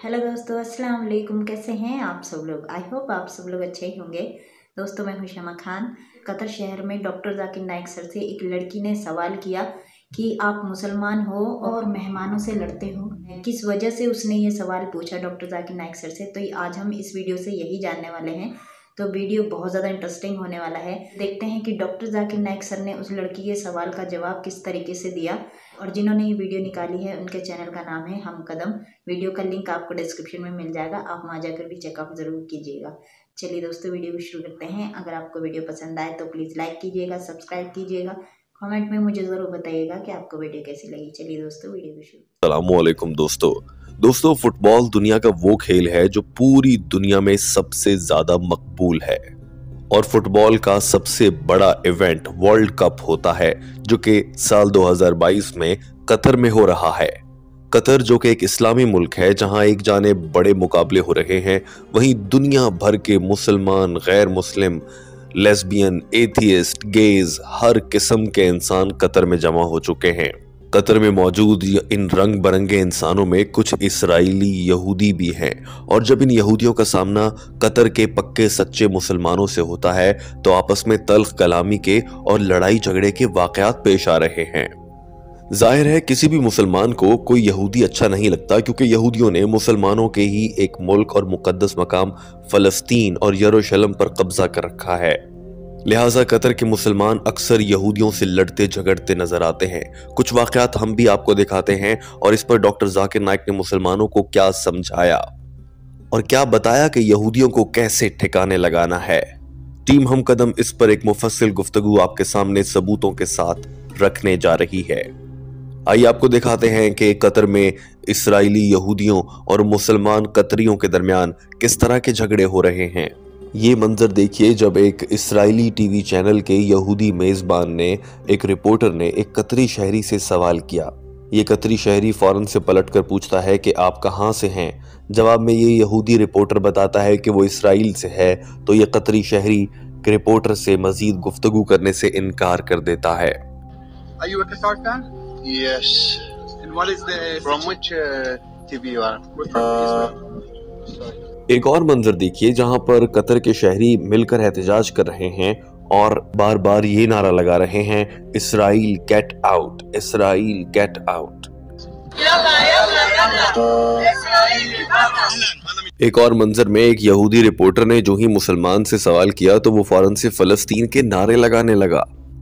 Hello दोस्तों, अस्सलाम वालेकुम। कैसे हैं आप सब लोग? आई होप आप सब लोग अच्छे ही होंगे। दोस्तों, मैं हूं शमा खान। कतर शहर में डॉक्टर जाकिर नाइक सर से एक लड़की ने सवाल किया कि आप मुसलमान हो और मेहमानों से लड़ते हो, किस वजह से उसने ये सवाल पूछा डॉक्टर जाकिर नाइक सर से। तो आज हम इस वीडियो से यही जानने वाले हैं। तो वीडियो बहुत ज़्यादा इंटरेस्टिंग होने वाला है। देखते हैं कि डॉक्टर जाकिर नाइक सर ने उस लड़की के सवाल का जवाब किस तरीके से दिया। और जिन्होंने ये वीडियो निकाली है उनके चैनल का नाम है हम कदम। वीडियो का लिंक आपको डिस्क्रिप्शन में मिल जाएगा, आप वहाँ जाकर भी चेकआउट ज़रूर कीजिएगा। चलिए दोस्तों, वीडियो को शुरू करते हैं। अगर आपको वीडियो पसंद आए तो प्लीज़ लाइक कीजिएगा, सब्सक्राइब कीजिएगा, कमेंट में मुझे ज़रूर बताइएगा कि आपको वीडियो कैसी लगी। चलिए दोस्तों, वीडियो को शुरू। अस्सलामुअलैकुम दोस्तों, फुटबॉल दुनिया का वो खेल है जो पूरी दुनिया में सबसे ज्यादा मकबूल है और फुटबॉल का सबसे बड़ा इवेंट वर्ल्ड कप होता है जो कि साल 2022 में कतर में हो रहा है। कतर जो कि एक इस्लामी मुल्क है जहां एक जाने बड़े मुकाबले हो रहे हैं, वहीं दुनिया भर के मुसलमान, गैर मुस्लिम, लेस्बियन, एथियस्ट, गेज, हर किस्म के इंसान कतर में जमा हो चुके हैं। कतर में मौजूद इन रंग बिरंगे इंसानों में कुछ इस्राएली यहूदी भी हैं और जब इन यहूदियों का सामना कतर के पक्के सच्चे मुसलमानों से होता है तो आपस में तल्ख कलामी के और लड़ाई झगड़े के वाकयात पेश आ रहे हैं। जाहिर है किसी भी मुसलमान को कोई यहूदी अच्छा नहीं लगता, क्योंकि यहूदियों ने मुसलमानों के ही एक मुल्क और मुकद्दस मकाम फलस्तीन और यरूशलेम पर कब्जा कर रखा है। लिहाजा कतर के मुसलमान अक्सर यहूदियों से लड़ते झगड़ते नजर आते हैं। कुछ वाकयात हम भी आपको दिखाते हैं और इस पर डॉक्टर जाकिर नाइक ने मुसलमानों को क्या समझाया और क्या बताया कि यहूदियों को कैसे ठिकाने लगाना है। टीम हम कदम इस पर एक मुफस्सिल गुफ्तगू आपके सामने सबूतों के साथ रखने जा रही है। आइए आपको दिखाते हैं कि कतर में इस्राएली यहूदियों और मुसलमान कतरियों के दरमियान किस तरह के झगड़े हो रहे हैं। ये मंजर देखिए जब एक इस्राएली टीवी चैनल के यहूदी मेजबान ने, एक रिपोर्टर ने एक कतरी शहरी से सवाल किया। ये कतरी शहरी फौरन से पलटकर पूछता है कि आप कहाँ से हैं। जवाब में ये यहूदी रिपोर्टर बताता है कि वो इसराइल से है, तो ये कतरी शहरी रिपोर्टर से मजीद गुफ्तगू करने से इनकार कर देता है। Are you a Qatar fan? Yes. And what is the From which TV you are? We're from Israel. Sorry. एक और मंजर देखिए जहां पर कतर के शहरी मिलकर एहतजाज कर रहे हैं और बार बार ये नारा लगा रहे हैं, Israel get out, Israel get out. एक और मंजर में एक यहूदी रिपोर्टर ने जो ही मुसलमान से सवाल किया तो वो फौरन से फलस्तीन के नारे लगाने लगा।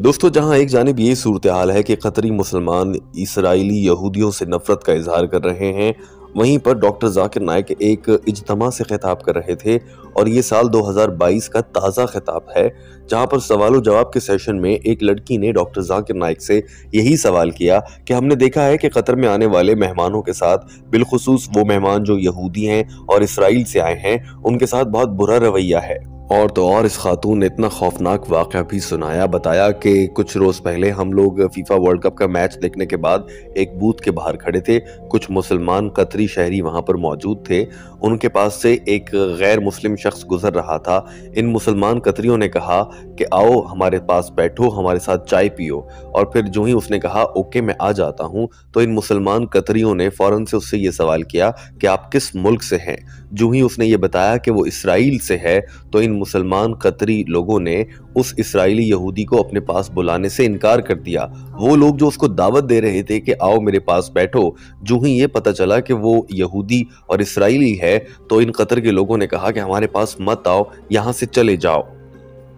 दोस्तों, जहां एक जानिब ये सूरत हाल है कि कतरी मुसलमान इस्राएली यहूदियों से नफरत का इजहार कर रहे हैं, वहीं पर डॉक्टर जाकिर नाइक एक इज्तिमा से खिताब कर रहे थे और ये साल 2022 का ताज़ा खिताब है, जहां पर सवाल जवाब के सेशन में एक लड़की ने डॉक्टर जाकिर नाइक से यही सवाल किया कि हमने देखा है कि कतर में आने वाले मेहमानों के साथ, बिलखुसूस वो मेहमान जो यहूदी हैं और इसराइल से आए हैं, उनके साथ बहुत बुरा रवैया है। और तो और इस खातून ने इतना खौफनाक वाक़या भी सुनाया, बताया कि कुछ रोज़ पहले हम लोग फीफा वर्ल्ड कप का मैच देखने के बाद एक बूथ के बाहर खड़े थे। कुछ मुसलमान कतरी शहरी वहाँ पर मौजूद थे। उनके पास से एक गैर मुस्लिम शख्स गुजर रहा था। इन मुसलमान कतरियों ने कहा कि आओ हमारे पास बैठो, हमारे साथ चाय पियो। और फिर जो ही उसने कहा ओके मैं आ जाता हूँ, तो इन मुसलमान कतरियों ने फ़ौरन से उससे ये सवाल किया कि आप किस मुल्क से हैं। जो ही उसने ये बताया कि वो इसराइल से है, तो इन मुसलमान कतरी लोगों ने उस इस्राएली यहूदी को अपने पास बुलाने से इनकार कर दिया। वो लोग जो उसको दावत दे रहे थे कि आओ मेरे पास बैठो, जो ही ये पता चला कि वो यहूदी और इस्राएली है, तो इन कतर के लोगों ने कहा कि हमारे पास मत आओ, यहाँ से चले जाओ।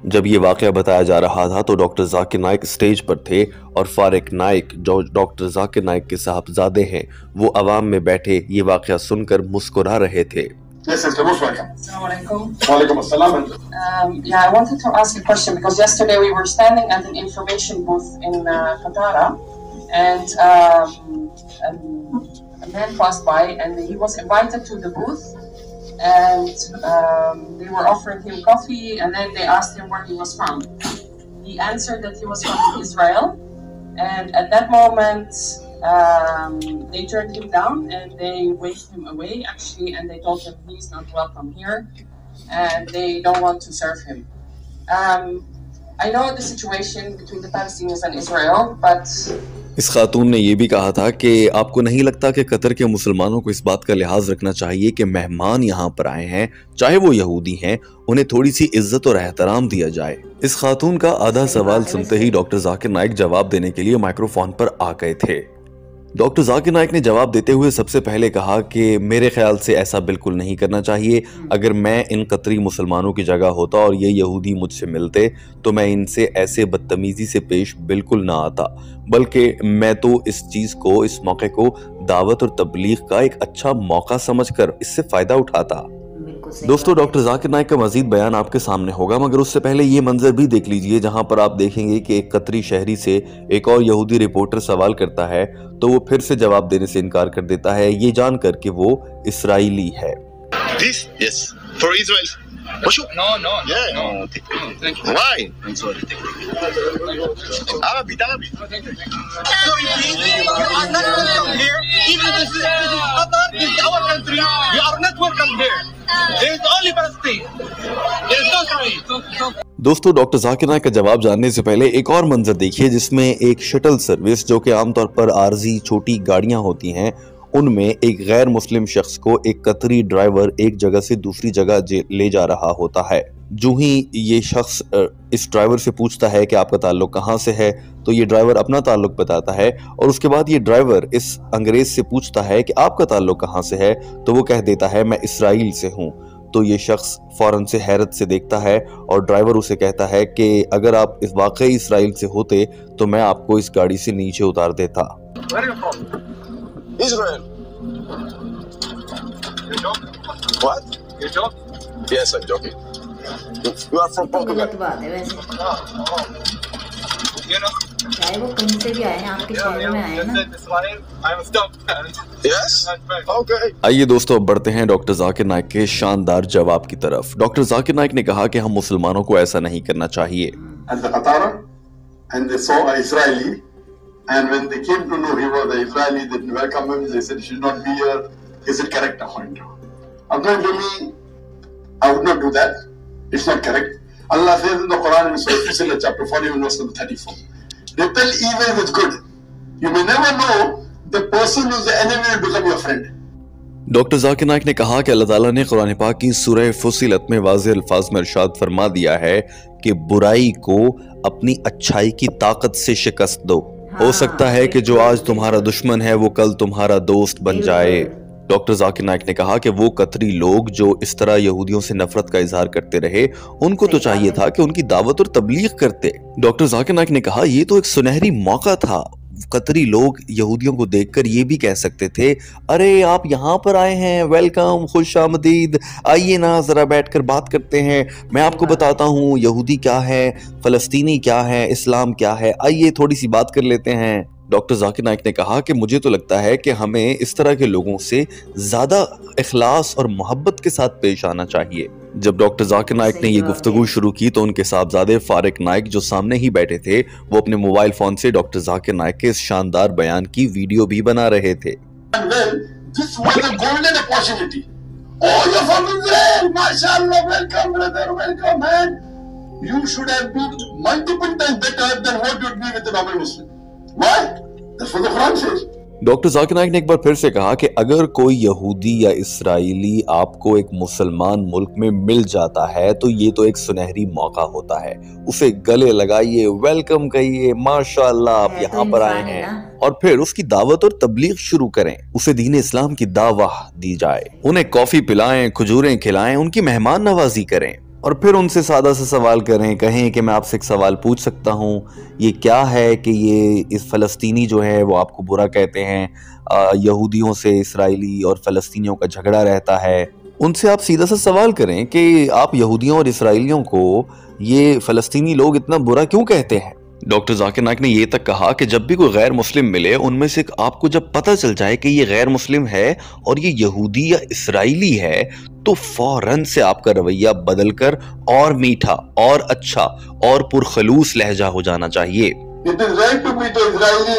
जब ये वाक़या बताया जा रहा था तो डॉक्टर जाकिर नाइक स्टेज पर थे और फारिक नाइक जो डॉक्टर जाकिर नाइक के साहबजादे हैं, वो अवाम में बैठे ये वाक़या सुनकर मुस्कुरा रहे थे। Yes, it's most welcome. Assalamu alaikum. Walaikum assalam. Yeah, I wanted to ask a question because yesterday we were standing at an information booth in Qatar, and a man passed by and he was invited to the booth, and they were offering him coffee, and then they asked him where he was from. He answered that he was from Israel, and at that moment they turned him down and they waved him away actually, and they told him he's not welcome here and they don't want to serve him. I know the situation between the Palestinians and Israel, but इस खातून ने यह भी कहा था कि आपको नहीं लगता कि कतर के मुसलमानों को इस बात का लिहाज रखना चाहिए कि मेहमान यहाँ पर आए हैं, चाहे वो यहूदी हैं, उन्हें थोड़ी सी इज्जत और एहतराम दिया जाए। इस खातून का आधा सवाल सुनते ही डॉक्टर जाकिर नाइक जवाब देने के लिए माइक्रोफोन पर आ गए थे। डॉक्टर जाकिर नाइक ने जवाब देते हुए सबसे पहले कहा कि मेरे ख्याल से ऐसा बिल्कुल नहीं करना चाहिए। अगर मैं इन कतरी मुसलमानों की जगह होता और ये यहूदी मुझसे मिलते तो मैं इनसे ऐसे बदतमीजी से पेश बिल्कुल ना आता, बल्कि मैं तो इस चीज़ को, इस मौके को दावत और तबलीग का एक अच्छा मौका समझकर इससे फ़ायदा उठाता। दोस्तों, डॉक्टर जाकिर नाइक का मजीद बयान आपके सामने होगा, मगर उससे पहले ये मंजर भी देख लीजिए जहां पर आप देखेंगे कि एक कतरी शहरी से एक और यहूदी रिपोर्टर सवाल करता है तो वो फिर से जवाब देने से इनकार कर देता है, ये जानकर कि वो इसराइली है। This? Yes. For Israel. No, no, Yeah. no. Thank you. Why? I'm sorry. Thank you. Arabi. Sorry, please. You are not welcome here. Even this is Qatar, this is our country. You are not welcome here. There is only Palestine. There is no Israel. दोस्तों, doctor Zakir Naik का जवाब जानने से पहले एक और मंजर देखिए जिसमें एक शटल सर्विस, जो कि आमतौर पर आरजी छोटी गाड़ियां होती हैं, उनमें एक गैर मुस्लिम शख्स को एक कतरी ड्राइवर एक जगह से दूसरी जगह ले जा रहा होता है। जो ही ये शख्स इस ड्राइवर से पूछता है कि आपका ताल्लुक कहाँ से है, तो ये ड्राइवर अपना ताल्लुक बताता है और उसके बाद ये ड्राइवर इस अंग्रेज से पूछता है कि आपका ताल्लुक कहाँ से है, तो वो कह देता है मैं इसराइल से हूँ। तो ये शख्स फौरन से हैरत से देखता है और ड्राइवर उसे कहता है कि अगर आप इस वाकई इसराइल से होते तो मैं आपको इस गाड़ी से नीचे उतार देता। Where are you from? Israel. You joke? What? You joke? Yes, I'm joking. You are from Portugal. गलत बात है वैसे, You know? चाहे वो कहीं से भी आए हैं, आपके शहर में आए हैं ना। Israel. I'm stumped. Yes. Okay. आइए दोस्तों, अब बढ़ते हैं डॉक्टर जाकिर नाइक के शानदार जवाब की तरफ। डॉक्टर जाकिर नाइक ने कहा कि हम मुसलमानों को ऐसा नहीं करना चाहिए। And the Qatar, and they saw an Israeli, and when they came to know he was an Israeli, they welcomed him. They said he should not be here. Is it correct according to him? According to me, I would not do that. It's not correct. Allah says in the Quran in Surah Fussilat chapter 41 verse 34, repel evil with good. You may never know the person who is the enemy will become your friend. Doctor Zakir Naik ने कहा कि अल्लाह ताला ने कुरान पाक की सूरह फुसिलत में वाज़ेह अल्फाज में इरशाद फरमा दिया है कि बुराई को अपनी अच्छाई की ताकत से शिकस्त दो। हो सकता है कि जो आज तुम्हारा दुश्मन है वो कल तुम्हारा दोस्त बन जाए। डॉक्टर जाकिर नाइक ने कहा कि वो कतरी लोग जो इस तरह यहूदियों से नफरत का इजहार करते रहे, उनको तो चाहिए था कि उनकी दावत और तबलीग करते। डॉक्टर जाकिर नाइक ने कहा ये तो एक सुनहरी मौका था। कतरी लोग यहूदियों को देखकर ये भी कह सकते थे, अरे आप यहाँ पर आए हैं, वेलकम, खुश आमदीद, आइए ना जरा बैठकर बात करते हैं, मैं आपको बताता हूँ यहूदी क्या है, फलस्तीनी क्या है, इस्लाम क्या है, आइए थोड़ी सी बात कर लेते हैं। डॉक्टर जाकिर नाइक ने कहा कि मुझे तो लगता है कि हमें इस तरह के लोगों से ज़्यादा इखलास और मोहब्बत के साथ पेश आना चाहिए। जब डॉक्टर जाकिर नाइक ने ये गुफ्तगू शुरू की तो उनके साहबजादे फारिक नाइक जो सामने ही बैठे थे, वो अपने मोबाइल फोन से डॉक्टर जाकिर नाइक के इस शानदार बयान की वीडियो भी बना रहे थे। And then this was a golden opportunity. Oh, you're from Israel, mashallah, welcome brother, welcome man. You should have been multiple times better than what you'd be with a normal Muslim. Why? That's what the Quran says. Doctor Zakir Naik ने एक बार फिर से कहा कि अगर कोई यहूदी या इसराइली आपको एक मुसलमान मुल्क में मिल जाता है तो ये तो एक सुनहरी मौका होता है। उसे गले लगाइए, वेलकम कहिए, माशाअल्लाह आप यहाँ पर आए हैं, और फिर उसकी दावत और तबलीग शुरू करें। उसे दीन इस्लाम की दावत दी जाए, उन्हें कॉफी पिलाएं, खजूरें खिलाएं, उनकी मेहमान नवाजी करें और फिर उनसे सादा सा सवाल करें। कहें कि मैं आपसे एक सवाल पूछ सकता हूँ, ये क्या है कि ये इस फ़लस्तीनी जो है वो आपको बुरा कहते हैं, यहूदियों से इसराइली और फ़लस्तीनियों का झगड़ा रहता है। उनसे आप सीधा सा सवाल करें कि आप यहूदियों और इसराइलियों को ये फ़लस्तीनी लोग इतना बुरा क्यों कहते हैं। डॉक्टर जाकिर नाइक ने ये तक कहा कि जब भी कोई गैर मुस्लिम मिले, उनमें से आपको जब पता चल जाए कि ये गैर मुस्लिम है और ये यहूदी या इसराइली है, तो फौरन से आपका रवैया बदलकर और मीठा और अच्छा और पुरखलूस लहजा हो जाना चाहिए। It is right to be the Israeli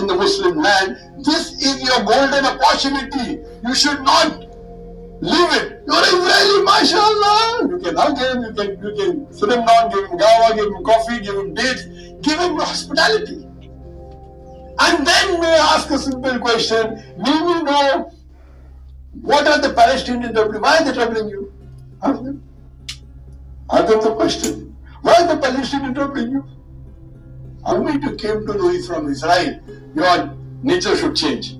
in the Muslim land. This is your golden opportunity. You should not Leave it. You're Israeli, mashallah. You can hug him, you can sit him down, give him gawa, give him coffee, give him dates, give him hospitality. And then may I ask a simple question? Do you know what are the Palestinians troubling? Why are they troubling you? Ask them. Ask them the question. Why are the Palestinians troubling you? How many you came to know from Israel? Your nature should change.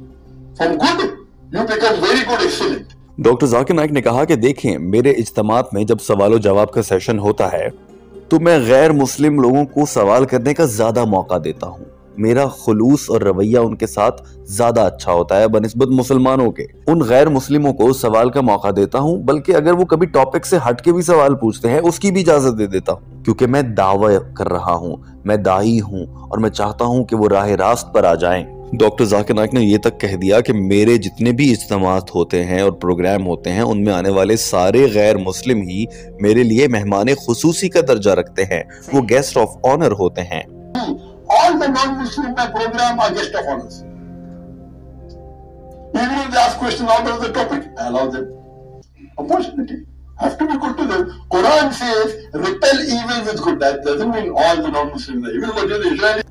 From good, you become very good, excellent. Doctor Zakir Naik ने कहा कि देखें, मेरे इज्तिमात में जब सवाल जवाब का सेशन होता है तो मैं गैर मुस्लिम लोगों को सवाल करने का ज्यादा मौका देता हूँ। मेरा खुलूस और रवैया उनके साथ ज्यादा अच्छा होता है बनिस्बत मुसलमानों के। उन गैर मुस्लिमों को सवाल का मौका देता हूँ, बल्कि अगर वो कभी टॉपिक से हट के भी सवाल पूछते हैं उसकी भी इजाजत दे देता हूँ, क्योंकि मैं दावा कर रहा हूँ, मैं दाई हूँ और मैं चाहता हूँ कि वो राह रास्त पर आ जाएं। डॉक्टर जाकिर नाइक ने ये तक कह दिया कि मेरे जितने भी इज्तिमात होते हैं और प्रोग्राम होते हैं उनमें आने वाले सारे गैर मुस्लिम ही मेरे लिए मेहमान खुसूसी का दर्जा रखते हैं, वो गेस्ट ऑफ ऑनर होते हैं। All the non-Muslim in my program are guest of honors. Even if they ask questions out of the topic, I allow them opportunity. I have to be good to them. Quran says, repel evil with good. That doesn't mean all the non-Muslims are evil, but the Israeli.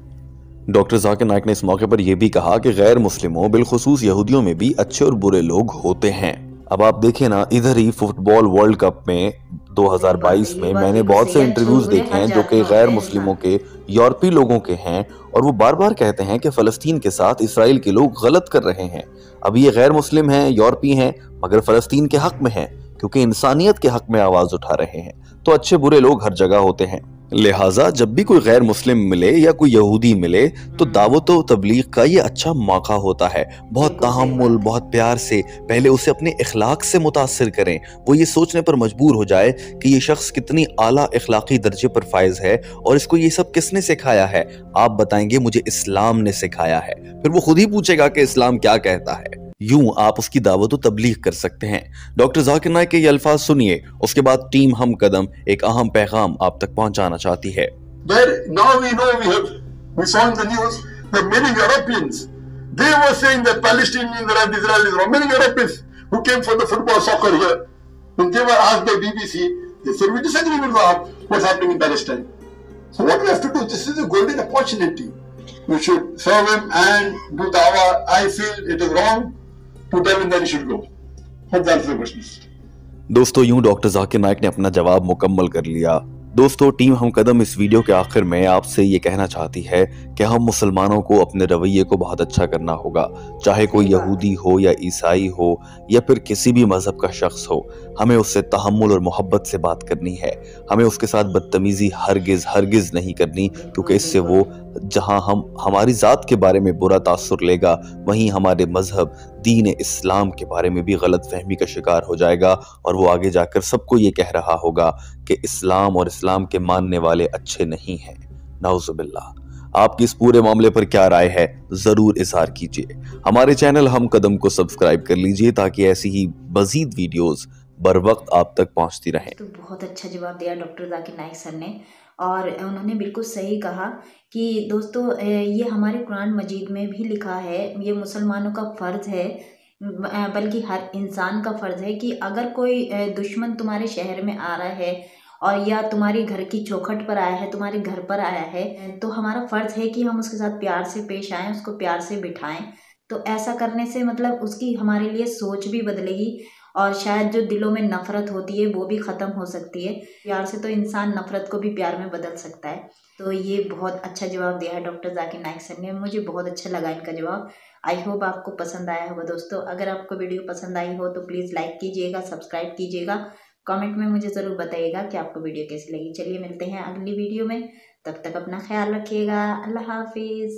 Doctor Zakir Naik ने इस मौके पर यह भी कहा कि गैर मुस्लिमों बिलखुसूस यहूदियों में भी अच्छे और बुरे लोग होते हैं। अब आप देखें ना, इधर ही फुटबॉल वर्ल्ड कप में 2022 में मैंने बहुत से इंटरव्यूज देखे हैं जो कि गैर मुस्लिमों के यूरोपीय लोगों के हैं और वो बार बार कहते हैं कि फलस्तीन के साथ इसराइल के लोग गलत कर रहे हैं। अब ये गैर मुस्लिम हैं, यूरोपीय हैं, मगर फलस्तीन के हक में हैं क्योंकि इंसानियत के हक में आवाज उठा रहे हैं। तो अच्छे बुरे लोग हर जगह होते हैं, लिहाजा जब भी कोई गैर मुस्लिम मिले या कोई यहूदी मिले तो दावत व तबलीग का ये अच्छा मौका होता है। बहुत तहम्मुल, बहुत प्यार से पहले उसे अपने इखलाक से मुतासिर करें, वो ये सोचने पर मजबूर हो जाए कि ये शख्स कितनी आला इखलाकी दर्जे पर फायज है और इसको ये सब किसने सिखाया है। आप बताएंगे मुझे इस्लाम ने सिखाया है, फिर वो खुद ही पूछेगा कि इस्लाम क्या कहता है। यूं आप उसकी दावत व तबलीग कर सकते हैं। डॉक्टर जाकिर नाइक के ये अल्फाज सुनिए, उसके बाद टीम हम कदम एक अहम पैगाम आप तक पहुंचाना चाहती है। Now we know we saw in the news that many Europeans, they were saying that Palestinians and Israelis wrong. Many Europeans who came for the football soccer here, when they were asked by BBC, they said we disagree with what's happening in Palestine. So what we have to do, this is a golden opportunity. We should serve him and do dawah. I feel it is wrong to tell him that he should go. Hope that's the question. दोस्तों, यूं doctor Zakir Naik ने अपना जवाब मुकम्मल कर लिया। दोस्तों, team हम कदम इस वीडियो के आखिर में आपसे ये कहना चाहती है कि हम मुसलमानों को अपने रवैये को बहुत अच्छा करना होगा, चाहे कोई यहूदी हो या ईसाई हो या फिर किसी भी मजहब का शख्स हो। हमें उससे तहम्मुल और मोहब्बत से बात करनी है। हमें उसके साथ बदतमीजी हरगिज नहीं करनी, क्योंकि इससे वो जहां हमारी ज़ात के बारे में बुरा तासुर लेगा, वहीं हमारे मजहब दीन इस्लाम के बारे में भी गलत फहमी का शिकार हो जाएगा और वो आगे जाकर सबको ये कह रहा होगा कि इस्लाम और इस्लाम के मानने वाले अच्छे नहीं हैं। नाउज़ुबिल्लाह। आपकी इस पूरे मामले पर क्या राय है, जरूर इज़हार कीजिए। हमारे चैनल हम कदम को सब्सक्राइब कर लीजिए ताकि ऐसी ही मजीद वीडियोस बर वक्त आप तक पहुंचती रहें। तो बहुत अच्छा जवाब दिया डॉक्टर जाकिर नाइक सर ने, और उन्होंने बिल्कुल सही कहा कि दोस्तों ये हमारे कुरान मजीद में भी लिखा है, ये मुसलमानों का फ़र्ज़ है, बल्कि हर इंसान का फ़र्ज़ है कि अगर कोई दुश्मन तुम्हारे शहर में आ रहा है और या तुम्हारी घर की चौखट पर आया है, तुम्हारे घर पर आया है, तो हमारा फ़र्ज़ है कि हम उसके साथ प्यार से पेश आएँ, उसको प्यार से बिठाएं। तो ऐसा करने से मतलब उसकी हमारे लिए सोच भी बदलेगी और शायद जो दिलों में नफ़रत होती है वो भी ख़त्म हो सकती है। प्यार से तो इंसान नफ़रत को भी प्यार में बदल सकता है। तो ये बहुत अच्छा जवाब दिया है डॉक्टर जाकिर नाइक सर ने, मुझे बहुत अच्छा लगा इनका जवाब। आई होप आपको पसंद आया होगा दोस्तों। अगर आपको वीडियो पसंद आई हो तो प्लीज़ लाइक कीजिएगा, सब्सक्राइब कीजिएगा, कमेंट में मुझे ज़रूर बताइएगा कि आपको वीडियो कैसी लगी। चलिए मिलते हैं अगली वीडियो में, तब तक अपना ख्याल रखिएगा। अल्लाह हाफिज़।